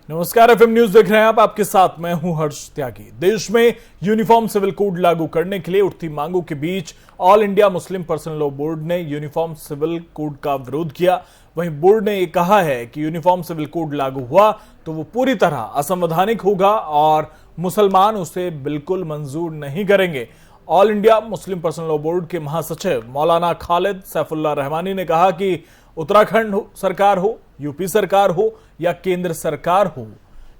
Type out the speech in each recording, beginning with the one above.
नमस्कार, FM news देख रहे हैं आप। आपके साथ मैं हूं हर्ष त्यागी। देश में यूनिफॉर्म सिविल कोड लागू करने के लिए उठती मांगों के बीच all India Muslim personal law board ने यूनिफॉर्म सिविल कोड का विरोध किया। वहीं बोर्ड ने यह कहा है कि यूनिफॉर्म सिविल कोड लागू हुआ तो वो पूरी तरह असंवैधानिक होगा और मुसलमान उसे बिल्कुल मंजूर नहीं करेंगे। All India Muslim personal law board के महासचिव मौलाना खालिद सैफुल्लाह रहमानी ने कहा कि उत्तराखंड सरकार हो, यूपी सरकार हो या केंद्र सरकार हो,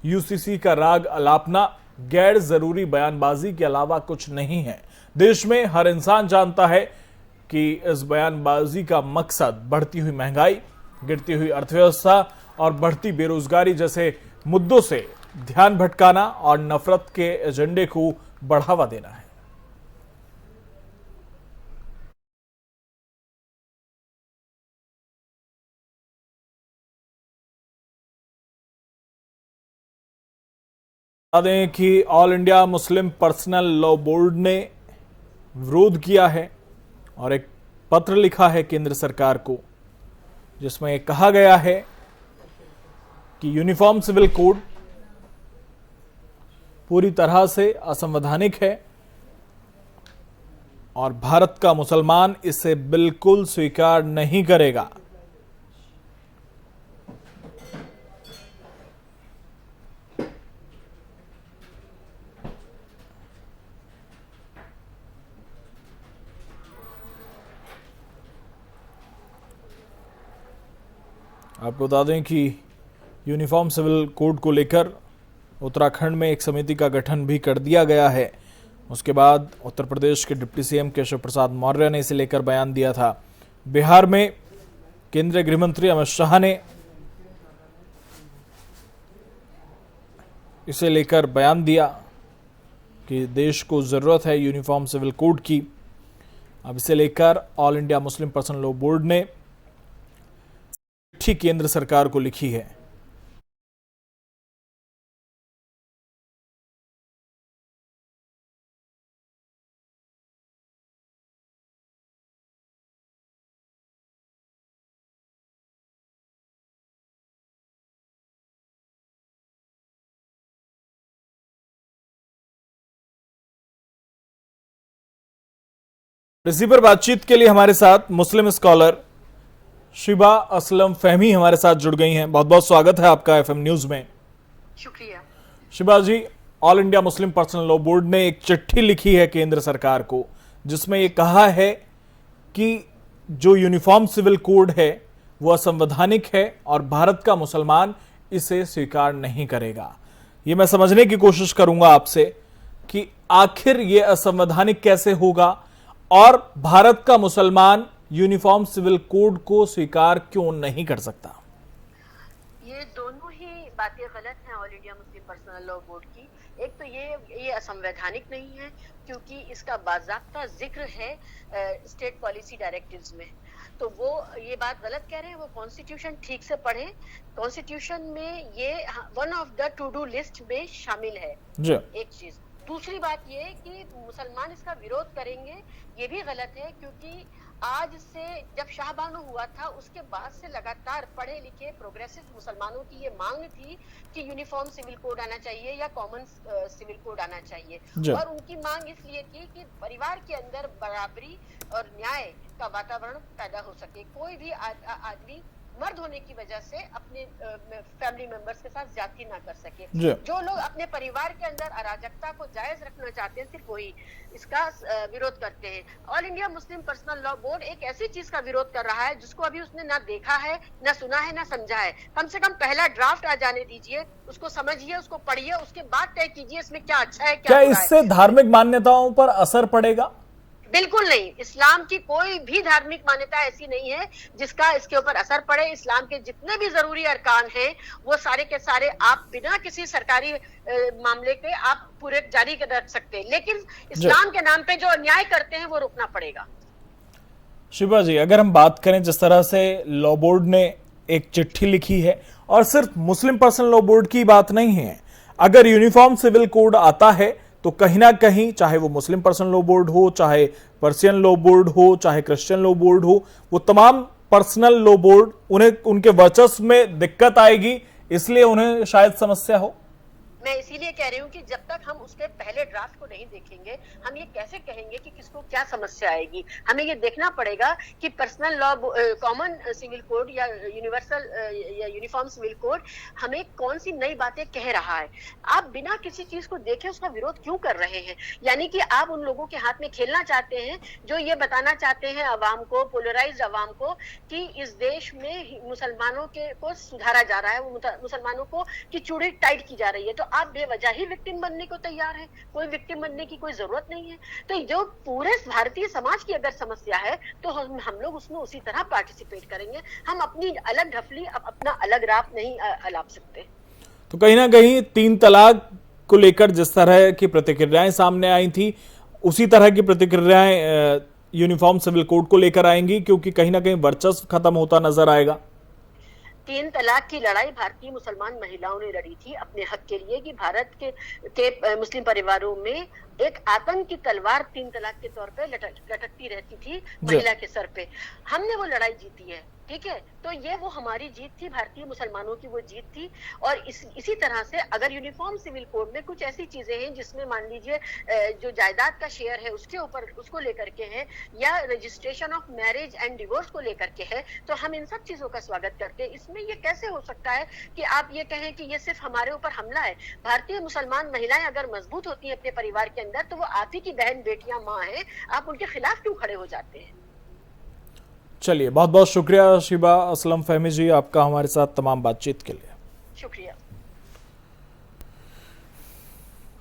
यूसीसी का राग अलापना गैर जरूरी बयानबाजी के अलावा कुछ नहीं है। देश में हर इंसान जानता है कि इस बयानबाजी का मकसद बढ़ती हुई महंगाई, गिरती हुई अर्थव्यवस्था और बढ़ती बेरोजगारी जैसे मुद्दों से ध्यान भटकाना और नफरत के एजेंडे को बढ़ावा देना है। बता दें कि all India Muslim personal law board ने विरोध किया है और एक पत्र लिखा है केंद्र सरकार को, जिसमें कहा गया है कि यूनिफॉर्म सिविल कोड पूरी तरह से असंवैधानिक है और भारत का मुसलमान इसे बिल्कुल स्वीकार नहीं करेगा। आपको बता दें कि यूनिफॉर्म सिविल कोड को लेकर उत्तराखंड में एक समिति का गठन भी कर दिया गया है। उसके बाद उत्तर प्रदेश के डिप्टी सीएम केशव प्रसाद मौर्य ने इसे लेकर बयान दिया था। बिहार में केंद्रीय गृह मंत्री अमित शाह ने इसे लेकर बयान दिया कि देश को जरूरत है यूनिफॉर्म सिविल कोड की। अब इसे लेकर all India Muslim personal law board ने चिट्ठी केंद्र सरकार को लिखी है। इसी पर बातचीत के लिए हमारे साथ मुस्लिम स्कॉलर शिबा असलम फहमी हमारे साथ जुड़ गई हैं। बहुत बहुत स्वागत है आपका एफएम न्यूज में। शुक्रिया। Shiba ji, all India Muslim personal law board ने एक चिट्ठी लिखी है केंद्र सरकार को, जिसमें यह कहा है कि जो यूनिफॉर्म सिविल कोड है वो असंवैधानिक है और भारत का मुसलमान इसे स्वीकार नहीं करेगा। ये मैं समझने की कोशिश करूंगा आपसे कि आखिर ये असंवैधानिक कैसे होगा और भारत का मुसलमान यूनिफॉर्म सिविल कोड को स्वीकार क्यों नहीं कर सकता। ये दोनों ही बातें गलत हैं all India Muslim personal law board की। एक तो ये असंवैधानिक नहीं है क्योंकि इसका बाज़ाब्ता जिक्र है स्टेट पॉलिसी डायरेक्टिव्स में, तो वो ये बात गलत कह रहे हैं। वो कॉन्स्टिट्यूशन ठीक से पढ़ें। कॉन्स्टिट्यूशन में ये one of the two do list में शामिल है एक चीज। दूसरी बात ये कि मुसलमान इसका विरोध करेंगे, ये भी गलत है क्योंकि आज से जब शाहबानो हुआ था उसके बाद से लगातार पढ़े लिखे प्रोग्रेसिव मुसलमानों की ये मांग थी कि यूनिफॉर्म सिविल कोड आना चाहिए या कॉमन सिविल कोड आना चाहिए। और उनकी मांग इसलिए थी कि परिवार के अंदर बराबरी और न्याय का वातावरण पैदा हो सके। कोई भी आदमी मर्द होने की वजह से अपने फैमिली मेंबर्स के साथ ज्यादती ना कर सके। जो लोग अपने परिवार के अंदर अराजकता को जायज रखना चाहते हैं सिर्फ वही इसका विरोध करते हैं। All India Muslim personal law board एक ऐसी चीज का विरोध कर रहा है जिसको अभी उसने ना देखा है, ना सुना है, ना समझा है। कम से कम पहला ड्राफ्ट आ जाने दीजिए, उसको समझिए, उसको पढ़िए, उसके बाद तय कीजिए इसमें क्या अच्छा है क्या इससे धार्मिक मान्यताओं पर असर पड़ेगा। बिल्कुल नहीं। इस्लाम की कोई भी धार्मिक मान्यता ऐसी नहीं है जिसका इसके ऊपर असर पड़े। इस्लाम के जितने भी जरूरी अरकान हैं वो सारे के सारे आप बिना किसी सरकारी मामले के आप पूरे जारी रख सकते हैं, लेकिन इस्लाम के नाम पे जो अन्याय करते हैं वो रुकना पड़ेगा। शिबा जी, अगर हम बात करें जिस तरह से लॉ बोर्ड ने एक चिट्ठी लिखी है, और सिर्फ मुस्लिम पर्सनल लॉ बोर्ड की बात नहीं है, अगर यूनिफॉर्म सिविल कोड आता है तो कहीं ना कहीं चाहे वो मुस्लिम पर्सनल लॉ बोर्ड हो, चाहे पर्सियन लॉ बोर्ड हो, चाहे क्रिश्चियन लॉ बोर्ड हो, वो तमाम पर्सनल लॉ बोर्ड उन्हें उनके वर्चस्व में दिक्कत आएगी, इसलिए उन्हें शायद समस्या हो। मैं इसीलिए कह रही हूँ कि जब तक हम उसके पहले ड्राफ्ट को नहीं देखेंगे, हम ये कैसे कहेंगे कि किसको क्या समस्या आएगी। हमें ये देखना पड़ेगा कि personal law, common civil code या यूनिवर्सल या यूनिफॉर्म सिविल कोड हमें कौन सी नई बातें कह रहा है। आप बिना किसी चीज को देखे उसका विरोध क्यों कर रहे हैं? यानी कि आप उन लोगों के हाथ में खेलना चाहते हैं जो ये बताना चाहते हैं अवाम को, पोलराइज्ड अवाम को, कि इस देश में मुसलमानों के को सुधारा जा रहा है, वो मुसलमानों को की चूड़ी टाइट की जा रही है। तो आप बेवजह ही विक्टिम बनने को तैयार हैं। कोई विक्टिम बनने की कोई जरूरत नहीं है। तो जो पूरे भारतीय समाज की अगर समस्या है तो हम लोग उसमें उसी तरह पार्टिसिपेट करेंगे। हम अपनी अलग ढफली, अपना अलग राप नहीं अलाप सकते। तो कहीं ना कहीं 3 तलाक को लेकर जिस तरह की प्रतिक्रियाएं सामने आई थी, उसी तरह की प्रतिक्रियाएं यूनिफॉर्म सिविल कोड को लेकर आएंगी, क्योंकि कहीं ना कहीं वर्चस्व खत्म होता नजर आएगा। 3 तलाक की लड़ाई भारतीय मुसलमान महिलाओं ने लड़ी थी अपने हक के लिए, कि भारत के मुस्लिम परिवारों में एक आतंक की तलवार 3 तलाक के तौर पे लटकती रहती थी महिला के सर पे। हमने वो लड़ाई जीती है, ठीक है। तो ये वो हमारी जीत थी, भारतीय मुसलमानों की वो जीत थी। और इसी तरह से अगर यूनिफॉर्म सिविल कोड में कुछ ऐसी चीजें हैं जिसमें मान लीजिए जो जायदाद का शेयर है उसके ऊपर, उसको लेकर के है, या registration of marriage and divorce को लेकर के है, तो हम इन सब चीजों का स्वागत करते हैं। इसमें ये कैसे हो सकता है कि आप ये कहें कि ये सिर्फ हमारे ऊपर हमला है? भारतीय मुसलमान महिलाएं अगर मजबूत होती हैं अपने परिवार के अंदर, तो वो आप ही की बहन, बेटियां, माँ हैं। आप उनके खिलाफ क्यों खड़े हो जाते हैं? चलिए, बहुत बहुत शुक्रिया शिबा असलम फहमी जी, आपका हमारे साथ तमाम बातचीत के लिए। शुक्रिया।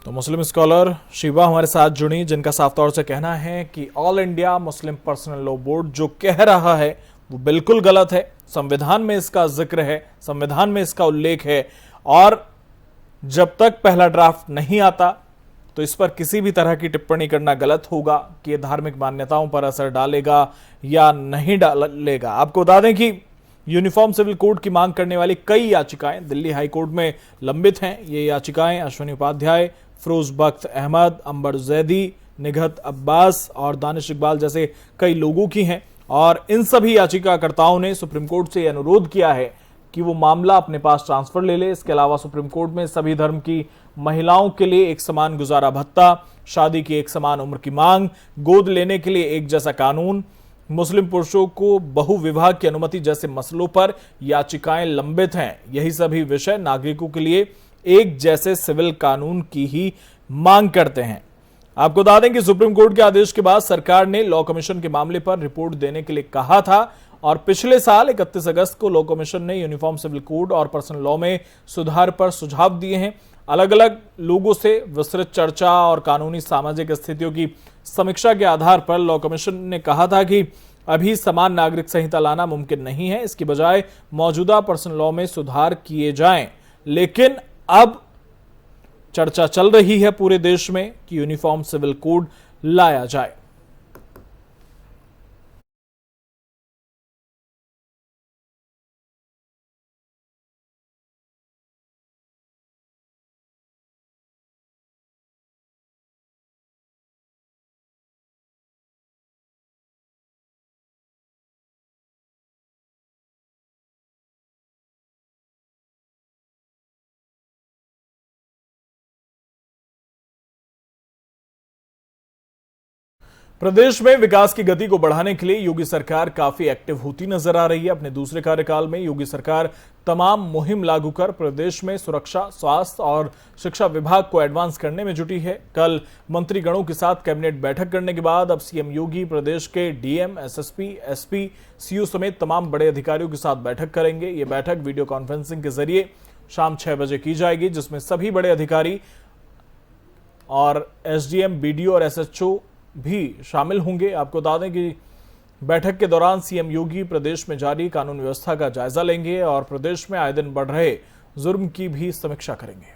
तो मुस्लिम स्कॉलर शिबा हमारे साथ जुड़ी, जिनका साफ तौर से कहना है कि all India Muslim personal law board जो कह रहा है वो बिल्कुल गलत है। संविधान में इसका जिक्र है, संविधान में इसका उल्लेख है, और जब तक पहला ड्राफ्ट नहीं आता तो इस पर किसी भी तरह की टिप्पणी करना गलत होगा कि यह धार्मिक मान्यताओं पर असर डालेगा या नहीं डालेगा। आपको बता दें कि यूनिफॉर्म सिविल कोड की मांग करने वाली कई याचिकाएं दिल्ली हाई कोर्ट में लंबित हैं। ये याचिकाएं अश्विनी उपाध्याय, फिरोज बख्त अहमद, अंबर जैदी, निघत अब्बास और दानिश इकबाल जैसे कई लोगों की हैं, और इन सभी याचिकाकर्ताओं ने सुप्रीम कोर्ट से अनुरोध किया है कि वो मामला अपने पास ट्रांसफर ले ले। इसके अलावा सुप्रीम कोर्ट में सभी धर्म की महिलाओं के लिए एक समान गुजारा भत्ता, शादी की एक समान उम्र की मांग, गोद लेने के लिए एक जैसा कानून, मुस्लिम पुरुषों को बहुविवाह की अनुमति जैसे मसलों पर याचिकाएं लंबित हैं। यही सभी विषय नागरिकों के लिए एक जैसे सिविल कानून की ही मांग करते हैं। आपको बता दें कि सुप्रीम कोर्ट के आदेश के बाद सरकार ने लॉ कमीशन के मामले पर रिपोर्ट देने के लिए कहा था, और पिछले साल 31 अगस्त को लॉ कमीशन ने यूनिफॉर्म सिविल कोड और पर्सनल लॉ में सुधार पर सुझाव दिए हैं। अलग अलग लोगों से विस्तृत चर्चा और कानूनी सामाजिक स्थितियों की समीक्षा के आधार पर लॉ कमीशन ने कहा था कि अभी समान नागरिक संहिता लाना मुमकिन नहीं है, इसकी बजाय मौजूदा पर्सनल लॉ में सुधार किए जाएं। लेकिन अब चर्चा चल रही है पूरे देश में कि यूनिफॉर्म सिविल कोड लाया जाए। प्रदेश में विकास की गति को बढ़ाने के लिए योगी सरकार काफी एक्टिव होती नजर आ रही है। अपने दूसरे कार्यकाल में योगी सरकार तमाम मुहिम लागू कर प्रदेश में सुरक्षा, स्वास्थ्य और शिक्षा विभाग को एडवांस करने में जुटी है। कल मंत्रीगणों के साथ कैबिनेट बैठक करने के बाद अब सीएम योगी प्रदेश के डीएम, एसएसपी, एसपी, सीओ समेत तमाम बड़े अधिकारियों के साथ बैठक करेंगे। ये बैठक वीडियो कॉन्फ्रेंसिंग के जरिए शाम 6 बजे की जाएगी, जिसमें सभी बड़े अधिकारी और एसडीएम, बीडीओ और एसएचओ भी शामिल होंगे। आपको बता दें कि बैठक के दौरान सीएम योगी प्रदेश में जारी कानून व्यवस्था का जायजा लेंगे और प्रदेश में आए दिन बढ़ रहे जुर्म की भी समीक्षा करेंगे।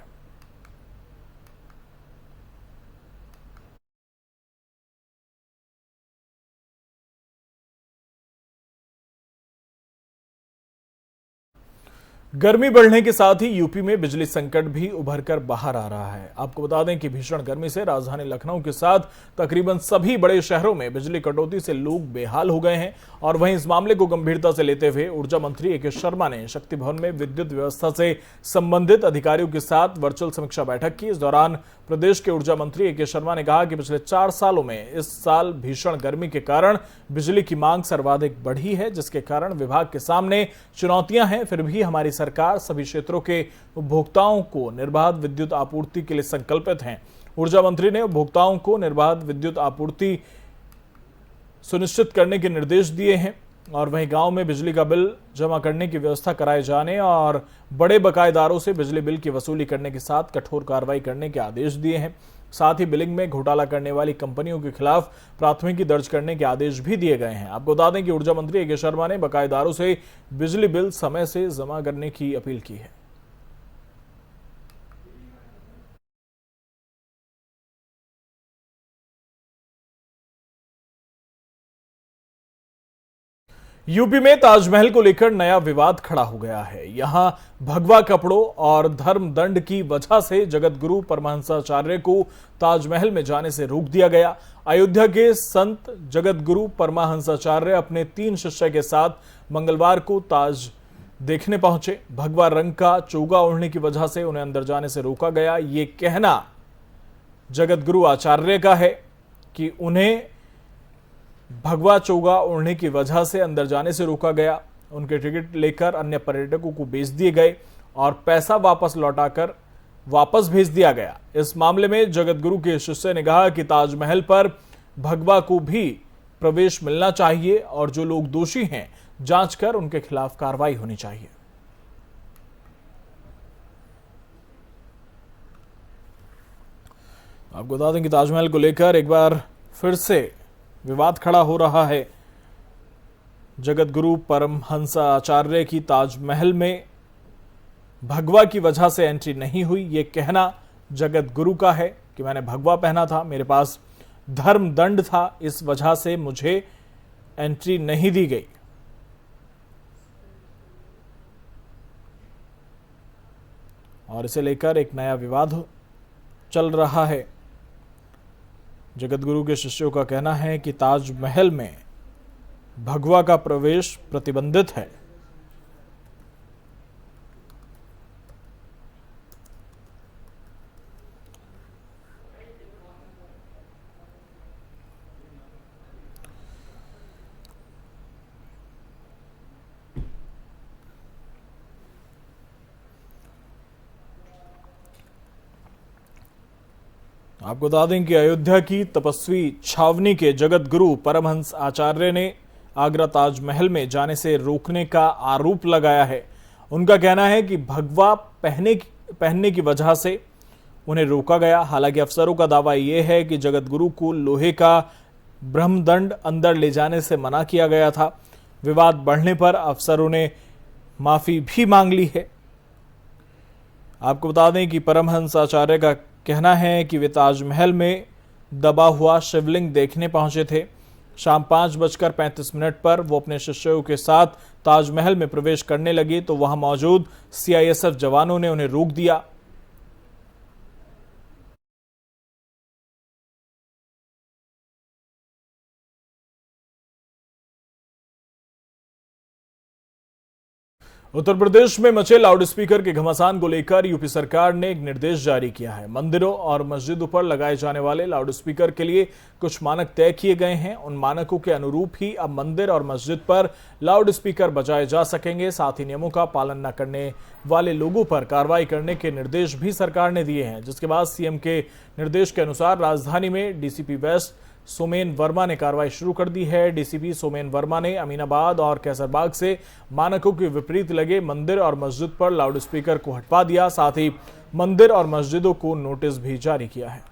गर्मी बढ़ने के साथ ही यूपी में बिजली संकट भी उभर कर बाहर आ रहा है। आपको बता दें कि भीषण गर्मी से राजधानी लखनऊ के साथ तकरीबन सभी बड़े शहरों में बिजली कटौती से लोग बेहाल हो गए हैं। और वहीं इस मामले को गंभीरता से लेते हुए ऊर्जा मंत्री ए के शर्मा ने शक्ति भवन में विद्युत व्यवस्था से संबंधित अधिकारियों के साथ वर्चुअल समीक्षा बैठक की। इस दौरान प्रदेश के ऊर्जा मंत्री ए के शर्मा ने कहा कि पिछले 4 सालों में इस साल भीषण गर्मी के कारण बिजली की मांग सर्वाधिक बढ़ी है, जिसके कारण विभाग के सामने चुनौतियां हैं। फिर भी हमारी सरकार सभी क्षेत्रों के उपभोक्ताओं को निर्बाध विद्युत आपूर्ति के लिए संकल्पित है। ऊर्जा मंत्री ने उपभोक्ताओं को निर्बाध विद्युत आपूर्ति सुनिश्चित करने के निर्देश दिए हैं और वहीं गांव में बिजली का बिल जमा करने की व्यवस्था कराए जाने और बड़े बकायेदारों से बिजली बिल की वसूली करने के साथ कठोर कार्रवाई करने के आदेश दिए हैं। साथ ही बिलिंग में घोटाला करने वाली कंपनियों के खिलाफ प्राथमिकी दर्ज करने के आदेश भी दिए गए हैं। आपको बता दें कि ऊर्जा मंत्री ए के शर्मा ने बकायेदारों से बिजली बिल समय से जमा करने की अपील की है। यूपी में ताजमहल को लेकर नया विवाद खड़ा हो गया है। यहां भगवा कपड़ों और धर्म दंड की वजह से जगतगुरु परमहंसाचार्य को ताजमहल में जाने से रोक दिया गया। अयोध्या के संत जगतगुरु परमहंसाचार्य अपने 3 शिष्य के साथ मंगलवार को ताज देखने पहुंचे। भगवा रंग का चोगा ओढ़ने की वजह से उन्हें अंदर जाने से रोका गया। ये कहना जगतगुरु आचार्य का है कि उन्हें भगवा चोगा ओढ़ने की वजह से अंदर जाने से रोका गया। उनके टिकट लेकर अन्य पर्यटकों को बेच दिए गए और पैसा वापस लौटाकर वापस भेज दिया गया। इस मामले में जगतगुरु के शिष्य ने कहा कि ताजमहल पर भगवा को भी प्रवेश मिलना चाहिए और जो लोग दोषी हैं जांच कर उनके खिलाफ कार्रवाई होनी चाहिए। आपको बता दें कि ताजमहल को लेकर एक बार फिर से विवाद खड़ा हो रहा है। जगतगुरु परमहंस आचार्य की ताजमहल में भगवा की वजह से एंट्री नहीं हुई। ये कहना जगतगुरु का है कि मैंने भगवा पहना था, मेरे पास धर्म दंड था, इस वजह से मुझे एंट्री नहीं दी गई। और इसे लेकर एक नया विवाद चल रहा है। जगतगुरु के शिष्यों का कहना है कि ताजमहल में भगवा का प्रवेश प्रतिबंधित है। आपको बता दें कि अयोध्या की तपस्वी छावनी के जगतगुरु परमहंस आचार्य ने आगरा ताजमहल में जाने से रोकने का आरोप लगाया है। उनका कहना है कि भगवा पहनने की वजह से उन्हें रोका गया। हालांकि अफसरों का दावा यह है कि जगतगुरु को लोहे का ब्रह्मदंड अंदर ले जाने से मना किया गया था। विवाद बढ़ने पर अफसरों ने माफी भी मांग ली है। आपको बता दें कि परमहंस आचार्य का कहना है कि वे ताजमहल में दबा हुआ शिवलिंग देखने पहुंचे थे। शाम 5:35 पर वो अपने शिष्यों के साथ ताजमहल में प्रवेश करने लगे तो वहां मौजूद सीआईएसएफ जवानों ने उन्हें रोक दिया। उत्तर प्रदेश में मचे लाउडस्पीकर के घमासान को लेकर यूपी सरकार ने एक निर्देश जारी किया है। मंदिरों और मस्जिदों पर लगाए जाने वाले लाउडस्पीकर के लिए कुछ मानक तय किए गए हैं। उन मानकों के अनुरूप ही अब मंदिर और मस्जिद पर लाउडस्पीकर बजाए जा सकेंगे। साथ ही नियमों का पालन न करने वाले लोगों पर कार्रवाई करने के निर्देश भी सरकार ने दिए हैं, जिसके बाद सीएम के निर्देश के अनुसार राजधानी में डीसीपी वेस्ट सोमेन वर्मा ने कार्रवाई शुरू कर दी है। डीसीपी सोमेन वर्मा ने अमीनाबाद और कैसरबाग से मानकों के विपरीत लगे मंदिर और मस्जिद पर लाउडस्पीकर को हटवा दिया। साथ ही मंदिर और मस्जिदों को नोटिस भी जारी किया है।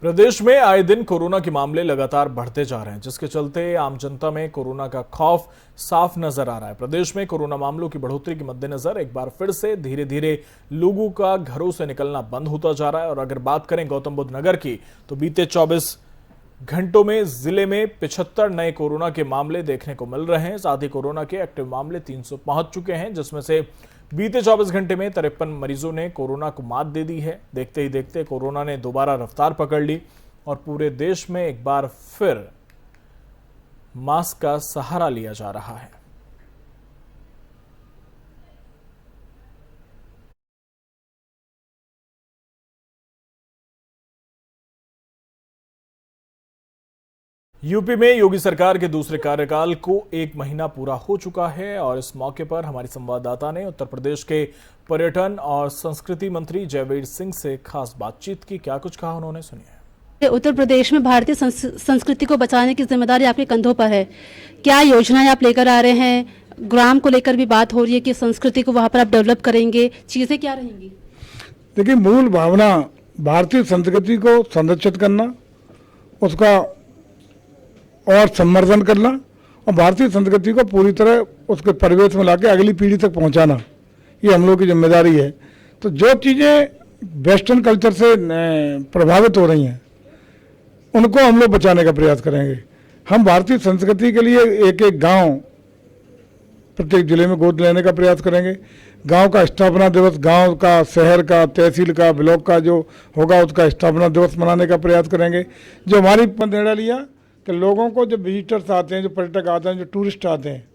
प्रदेश में आए दिन कोरोना के मामले लगातार बढ़ते जा रहे हैं, जिसके चलते आम जनता में कोरोना का खौफ साफ नजर आ रहा है। प्रदेश में कोरोना मामलों की बढ़ोतरी के मद्देनजर एक बार फिर से धीरे धीरे लोगों का घरों से निकलना बंद होता जा रहा है। और अगर बात करें गौतम बुद्ध नगर की, तो बीते 24 घंटों में जिले में 75 नए कोरोना के मामले देखने को मिल रहे हैं। साथ ही कोरोना के एक्टिव मामले 300 पहुंच चुके हैं, जिसमें से बीते 24 घंटे में 53 मरीजों ने कोरोना को मात दे दी है। देखते ही देखते कोरोना ने दोबारा रफ्तार पकड़ ली और पूरे देश में एक बार फिर मास्क का सहारा लिया जा रहा है। यूपी में योगी सरकार के दूसरे कार्यकाल को 1 महीना पूरा हो चुका है और इस मौके पर हमारी संवाददाता ने उत्तर प्रदेश के पर्यटन और संस्कृति मंत्री जयवीर सिंह से खास बातचीत की। क्या कुछ कहा उन्होंने, सुनिए। उत्तर प्रदेश में भारतीय संस्कृति को बचाने की जिम्मेदारी आपके कंधों पर है। क्या योजनाएं आप लेकर आ रहे हैं? ग्राम को लेकर भी बात हो रही है कि संस्कृति को वहां पर आप डेवलप करेंगे, चीजें क्या रहेंगी? देखिए, मूल भावना भारतीय संस्कृति को संरक्षित करना, उसका और संवर्धन करना और भारतीय संस्कृति को पूरी तरह उसके परिवेश में लाके अगली पीढ़ी तक पहुंचाना, ये हम लोग की जिम्मेदारी है। तो जो चीज़ें वेस्टर्न कल्चर से प्रभावित हो रही हैं, उनको हम लोग बचाने का प्रयास करेंगे। हम भारतीय संस्कृति के लिए एक एक गांव प्रत्येक जिले में गोद लेने का प्रयास करेंगे। गांव का स्थापना दिवस, गांव का, शहर का, तहसील का, ब्लॉक का जो होगा उसका स्थापना दिवस मनाने का प्रयास करेंगे। जो हमारी निर्णय लिया कि लोगों को, जो विजिटर्स आते हैं, जो पर्यटक आते हैं, जो टूरिस्ट आते हैं,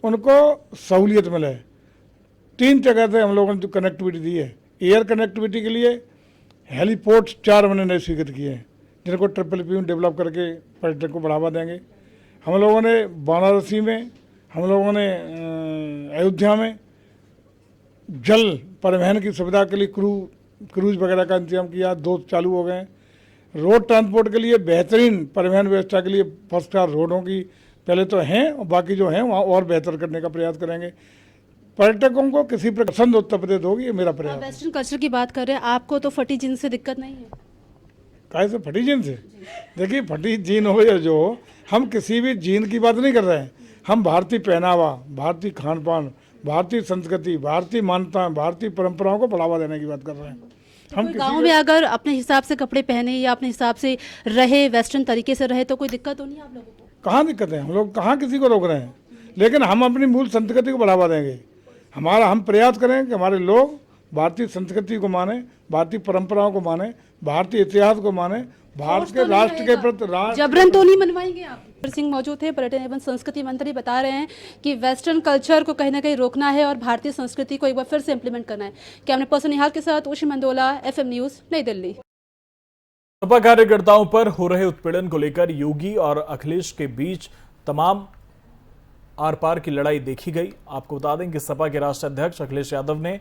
उनको सहूलियत मिले। 3 जगह से हम लोगों ने जो कनेक्टिविटी दी है। एयर कनेक्टिविटी के लिए हेलीपोर्ट 4 हमने नए स्वीकृत किए हैं, जिनको PPP डेवलप करके पर्यटक को बढ़ावा देंगे। हम लोगों ने वाराणसी में, हम लोगों ने अयोध्या में जल परिवहन की सुविधा के लिए क्रूज वगैरह का इंतजाम किया, 2 चालू हो गए हैं। रोड ट्रांसपोर्ट के लिए बेहतरीन परिवहन व्यवस्था के लिए फर्स्ट क्लास रोडों की पहले तो हैं और बाकी जो हैं वहाँ और बेहतर करने का प्रयास करेंगे। पर्यटकों को किसी प्रकार पसंद उत्तर प्रदेश होगी, ये मेरा प्रयास है। वेस्टर्न कल्चर की बात कर रहे हैं, आपको तो फटी जीन से दिक्कत नहीं है? काहे से फटी जीन से? देखिए, फटी जीन हो या जो हो, हम किसी भी जीन की बात नहीं कर रहे हैं। हम भारतीय पहनावा, भारतीय खान पान, भारतीय संस्कृति, भारतीय मान्यता, भारतीय परंपराओं को बढ़ावा देने की बात कर रहे हैं। हम गांव में अगर अपने हिसाब से कपड़े पहने या अपने हिसाब से रहे, वेस्टर्न तरीके से रहे, तो कोई दिक्कत तो नहीं आप लोगों को? कहाँ दिक्कत है? हम लोग कहाँ किसी को रोक रहे हैं, लेकिन हम अपनी मूल संस्कृति को बढ़ावा देंगे। हम प्रयास करें कि हमारे लोग भारतीय संस्कृति को माने, भारतीय परंपराओं को माने, भारतीय इतिहास को माने, भारत के राष्ट्र के प्रति जबरन तो नहीं मनवाएंगे आप? सिंह मौजूद थे, पर्यटन एवं संस्कृति मंत्री, बता रहे हैं कि वेस्टर्न कल्चर को कहीं ना कहीं रोकना है और भारतीय संस्कृति को एक बार फिर से इंप्लीमेंट करना है। कैमरा पर्सन निहाल के साथ ओशी मंडोला, FM न्यूज, नई दिल्ली। सपा कार्यकर्ताओं पर हो रहे उत्पीड़न को लेकर योगी और अखिलेश के बीच तमाम आर पार की लड़ाई देखी गई। आपको बता दें कि सपा के राष्ट्रीय अध्यक्ष अखिलेश यादव ने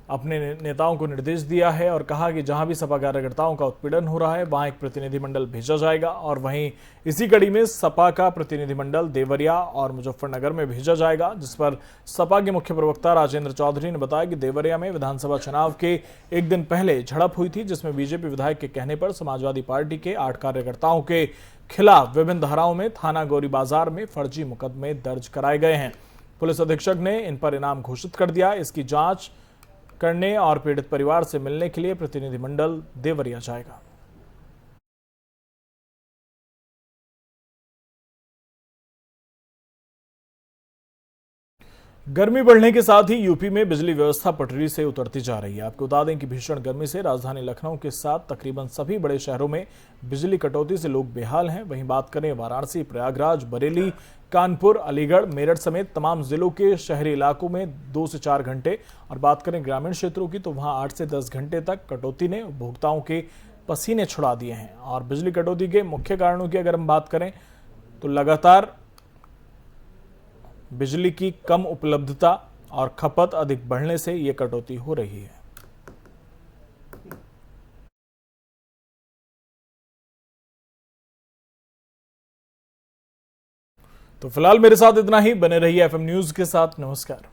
अपने नेताओं को निर्देश दिया है और कहा कि जहां भी सपा कार्यकर्ताओं का उत्पीड़न हो रहा है, वहां एक प्रतिनिधिमंडल भेजा जाएगा। और वहीं इसी कड़ी में सपा का प्रतिनिधिमंडल देवरिया और मुजफ्फरनगर में भेजा जाएगा, जिस पर सपा के मुख्य प्रवक्ता राजेंद्र चौधरी ने बताया कि देवरिया में विधानसभा चुनाव के एक दिन पहले झड़प हुई थी, जिसमें बीजेपी विधायक के कहने पर समाजवादी पार्टी के 8 कार्यकर्ताओं के खिलाफ विभिन्न धाराओं में थाना गौरी बाजार में फर्जी मुकदमे दर्ज कराए गए हैं। पुलिस अधीक्षक ने इन पर इनाम घोषित कर दिया। इसकी जांच करने और पीड़ित परिवार से मिलने के लिए प्रतिनिधिमंडल देवरिया जाएगा। गर्मी बढ़ने के साथ ही यूपी में बिजली व्यवस्था पटरी से उतरती जा रही है। आपको बता दें कि भीषण गर्मी से राजधानी लखनऊ के साथ तकरीबन सभी बड़े शहरों में बिजली कटौती से लोग बेहाल हैं। वहीं बात करें वाराणसी, प्रयागराज, बरेली, कानपुर, अलीगढ़, मेरठ समेत तमाम जिलों के शहरी इलाकों में 2 से 4 घंटे, और बात करें ग्रामीण क्षेत्रों की तो वहां 8 से 10 घंटे तक कटौती ने उपभोक्ताओं के पसीने छुड़ा दिए हैं। और बिजली कटौती के मुख्य कारणों की अगर हम बात करें तो लगातार बिजली की कम उपलब्धता और खपत अधिक बढ़ने से यह कटौती हो रही है। तो फिलहाल मेरे साथ इतना ही। बने रहिए FM न्यूज के साथ। नमस्कार।